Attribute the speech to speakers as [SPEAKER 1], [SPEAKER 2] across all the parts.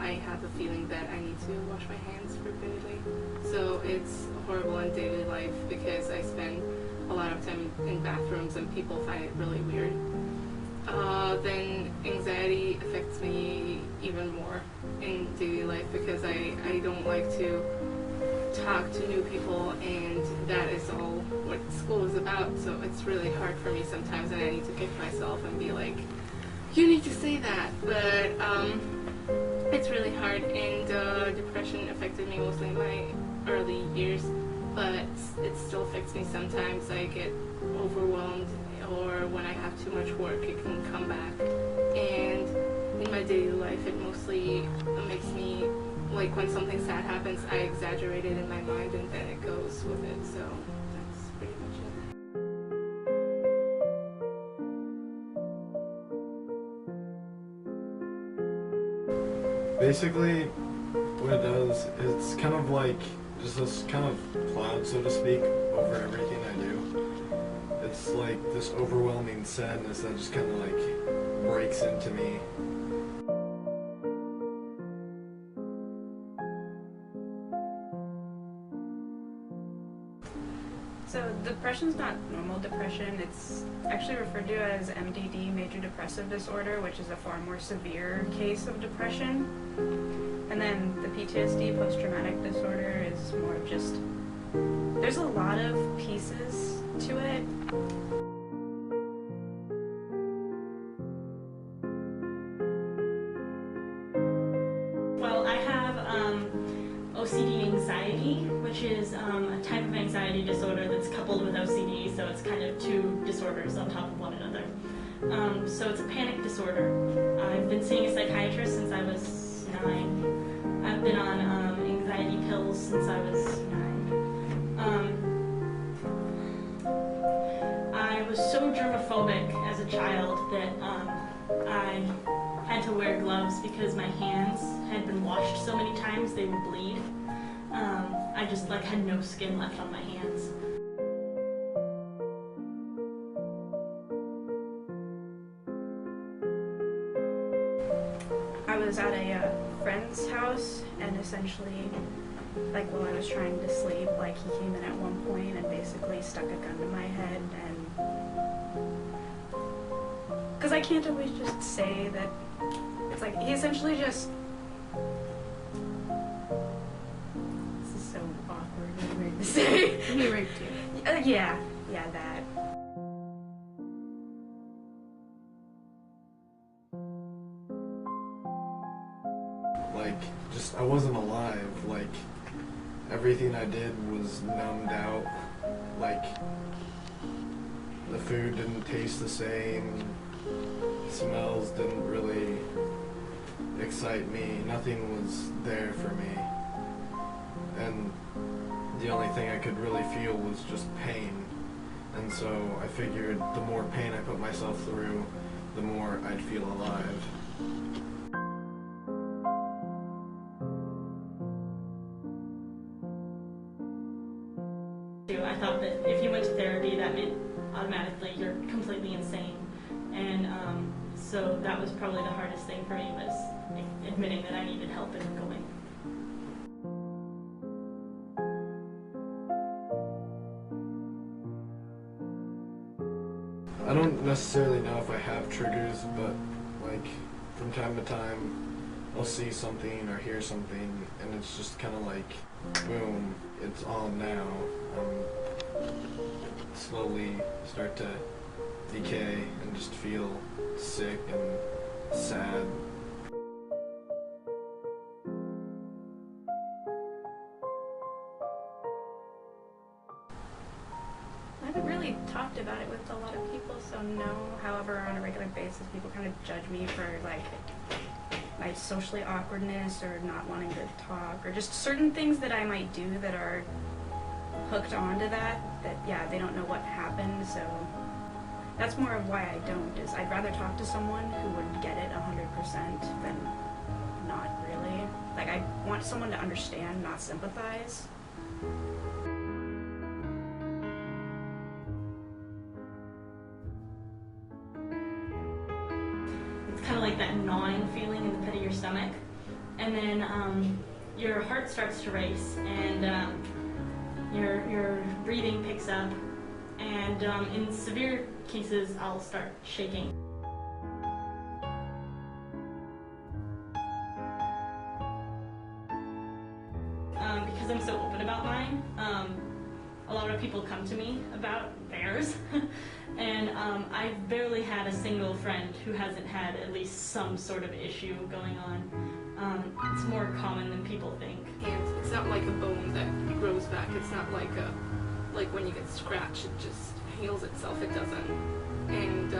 [SPEAKER 1] I have a feeling that I need to wash my hands repeatedly. So it's horrible in daily life because I spend a lot of time in bathrooms and people find it really weird. Then anxiety affects me even more in daily life because I don't like to talk to new people, and that is all what school is about. So it's really hard for me sometimes, and I need to kick myself and be like, you need to say that. But it's really hard, and depression affected me mostly in my early years, but it still affects me sometimes. I get overwhelmed, or when I have too much work, it can come back. And in my daily life, it mostly makes me, like, when something sad happens, I exaggerate it in my mind, and then it goes with it. So that's pretty much it.
[SPEAKER 2] Basically, what it does, it's kind of like just this kind of cloud, so to speak, over everything I do. It's like this overwhelming sadness that just kind of like breaks into me.
[SPEAKER 3] So depression's not normal depression. It's actually referred to as MDD, major depressive disorder, which is a far more severe case of depression. And then the PTSD, post-traumatic disorder, is more of just, there's a lot of pieces to it.
[SPEAKER 4] Well, I have OCD anxiety, which is a type of anxiety disorder that's coupled with OCD, so it's kind of two disorders on top of one another. So it's a panic disorder. I've been seeing a psychiatrist since I was 9. I've been on anxiety pills since I was 9. I was so germophobic as a child that I had to wear gloves because my hands had been washed so many times they would bleed. I just like had no skin left on my hands.
[SPEAKER 3] I was at a friend's house, and essentially, like, while I was trying to sleep, like, he came in at one point and basically stuck a gun to my head, and because I can't always just say that. It's like he essentially just. This is so awkward and weird to say.
[SPEAKER 1] He raped you.
[SPEAKER 3] Yeah, that.
[SPEAKER 2] Like, just, I wasn't alive. Like, everything I did was numbed out. Like, the food didn't taste the same. Smells didn't really excite me. Nothing was there for me. And the only thing I could really feel was just pain. And so I figured the more pain I put myself through, the more I'd feel alive.
[SPEAKER 4] I thought that if you went to therapy, that meant automatically you're completely insane. And so that was probably the hardest thing for me, was admitting that I needed help and going.
[SPEAKER 2] I don't necessarily know if I have triggers, but like from time to time I'll see something or hear something and it's just kind of like, boom, it's on now. Slowly start to decay and just feel sick and sad.
[SPEAKER 3] I haven't really talked about it with a lot of people, so no. However, on a regular basis, people kind of judge me for, like, my socially awkwardness or not wanting to talk, or just certain things that I might do that are hooked onto that, yeah, they don't know what happened, so that's more of why I don't, is I'd rather talk to someone who would get it 100% than not really. Like, I want someone to understand, not sympathize.
[SPEAKER 4] It's kind of like that gnawing feeling in the pit of your stomach. and then your heart starts to race, and your breathing picks up, and in severe cases, I'll start shaking. Because I'm so open about mine, a lot of people come to me about theirs, and I've barely had a single friend who hasn't had at least some sort of issue going on. It's more common than people think.
[SPEAKER 1] And it's not like a bone that grows back. It's not like when you get scratched, it just heals itself. It doesn't. And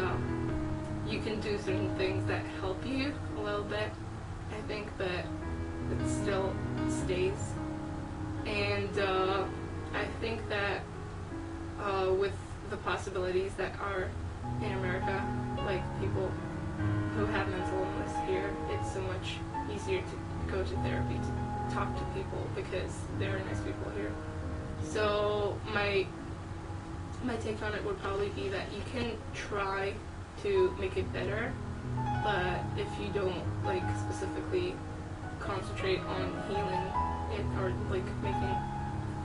[SPEAKER 1] you can do certain things that help you a little bit, I think, but it still stays. And I think that with the possibilities that are in America, like people who have mental illness here, it's so much easier to go to therapy, to talk to people, because there are nice people here. So my take on it would probably be that you can try to make it better, but if you don't like specifically concentrate on healing it or like making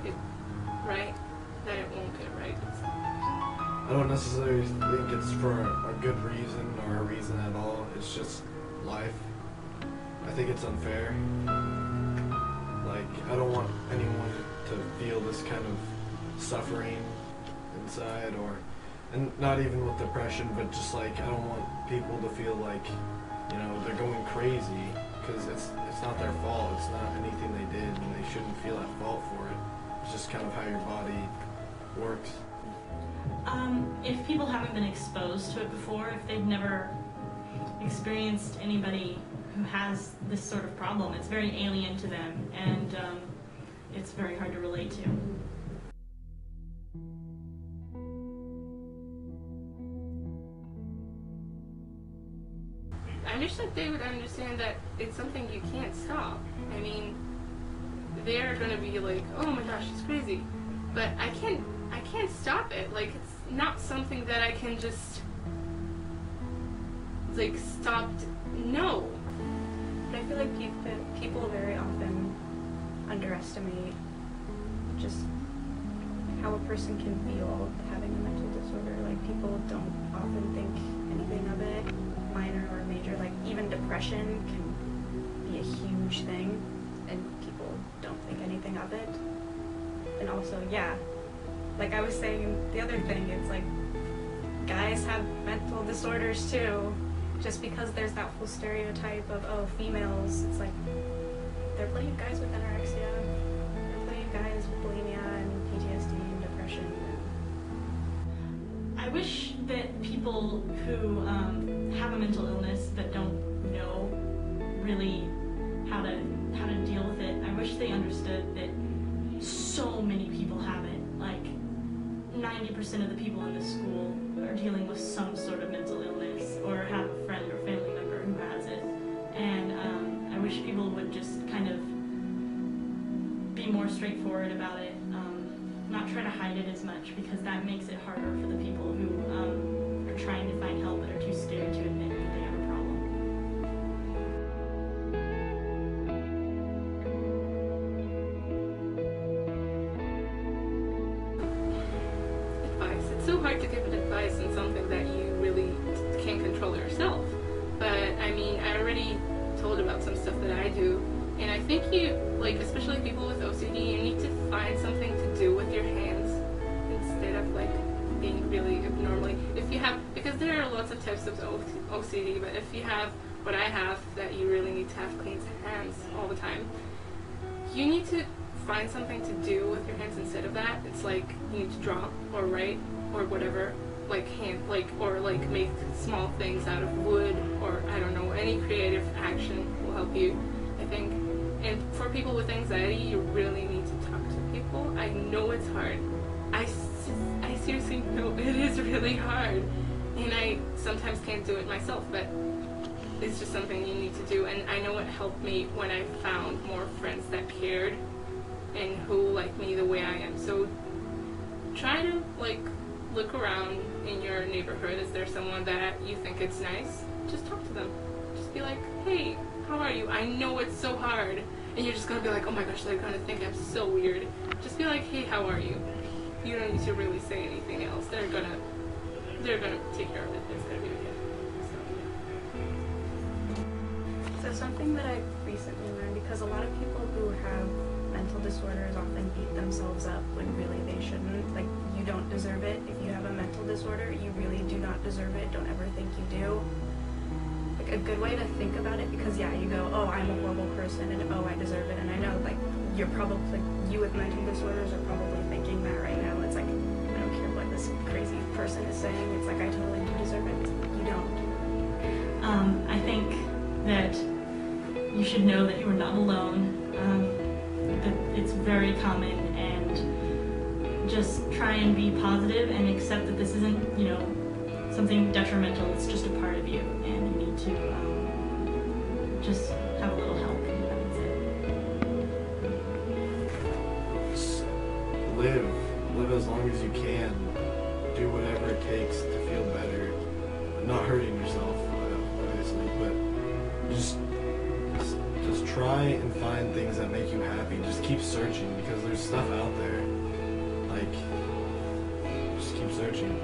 [SPEAKER 1] it right, then it won't get right.
[SPEAKER 2] I don't necessarily think it's for a good reason or a reason at all. It's just life. I think it's unfair. Like, I don't want anyone to feel this kind of suffering inside, and not even with depression, but just like, I don't want people to feel like, you know, they're going crazy, because it's not their fault. It's not anything they did, and they shouldn't feel at fault for it. It's just kind of how your body works.
[SPEAKER 4] If people haven't been exposed to it before, if they've never experienced anybody who has this sort of problem, it's very alien to them, and it's very hard to relate to.
[SPEAKER 1] I wish that they would understand that it's something you can't stop. I mean, they're gonna be like, oh my gosh, it's crazy, but I can't stop it. Like, it's not something that I can just like stop. No.
[SPEAKER 3] I feel like people very often underestimate just how a person can feel having a mental disorder. Like, people don't often think anything of it, minor or major. Like, even depression can be a huge thing, and people don't think anything of it. And also, yeah, like I was saying, the other thing, it's like, guys have mental disorders too. Just because there's that whole stereotype of, oh, females, it's like, there are plenty of guys with anorexia, there are plenty of guys with bulimia and PTSD and depression.
[SPEAKER 4] I wish that people who have a mental illness but don't know really how to deal with it, I wish they understood that so many people have it. Like, 90% of the people in this school are dealing with some sort of mental illness or have a friend or family member who has it. And I wish people would just kind of be more straightforward about it, not try to hide it as much, because that makes it harder for the people who are trying to find help but are too scared to admit that they have a problem.
[SPEAKER 1] It's so hard to give advice on something that you really can't control yourself. But I mean, I already told about some stuff that I do, and I think you, like, especially people with OCD, you need to find something to do with your hands instead of like being really abnormally. If you have, because there are lots of types of OCD, but if you have what I have, that you really need to have clean hands all the time, you need to find something to do with your hands instead of that. It's like you need to draw or write or whatever, like or make small things out of wood, or I don't know, any creative action will help you, I think. And for people with anxiety, you really need to talk to people. I know it's hard. I seriously know it is really hard, and I sometimes can't do it myself, but it's just something you need to do. And I know it helped me when I found more friends that cared and who like me the way I am. So try to like look around in your neighborhood. Is there someone that you think it's nice? Just talk to them. Just be like, hey, how are you? I know it's so hard. And you're just gonna be like, oh my gosh, they're gonna think I'm so weird. Just be like, hey, how are you? You don't need to really say anything else. They're gonna take care of it. It's gonna be okay.
[SPEAKER 3] So something that I recently learned, because a lot of people who have mental disorders often beat themselves up when really they shouldn't. Like, you don't deserve it. If you have a mental disorder, you really do not deserve it. Don't ever think you do. Like, a good way to think about it, because yeah, you go, oh, I'm a horrible person, and oh, I deserve it. And I know, like, you're probably, like, you with mental disorders are probably thinking that right now. It's like, I don't care what this crazy person is saying. It's like, I totally do deserve it. You don't.
[SPEAKER 4] I think that you should know that you are not alone. That it's very common, and just try and be positive and accept that this isn't, something detrimental. It's just a part of you, and you need to just have a little help, and that's it.
[SPEAKER 2] Just live as long as you can. Do whatever it takes to feel better. Not hurting yourself, obviously, but just try and find things that make you happy. Just keep searching, because there's stuff out there. Like, just keep searching.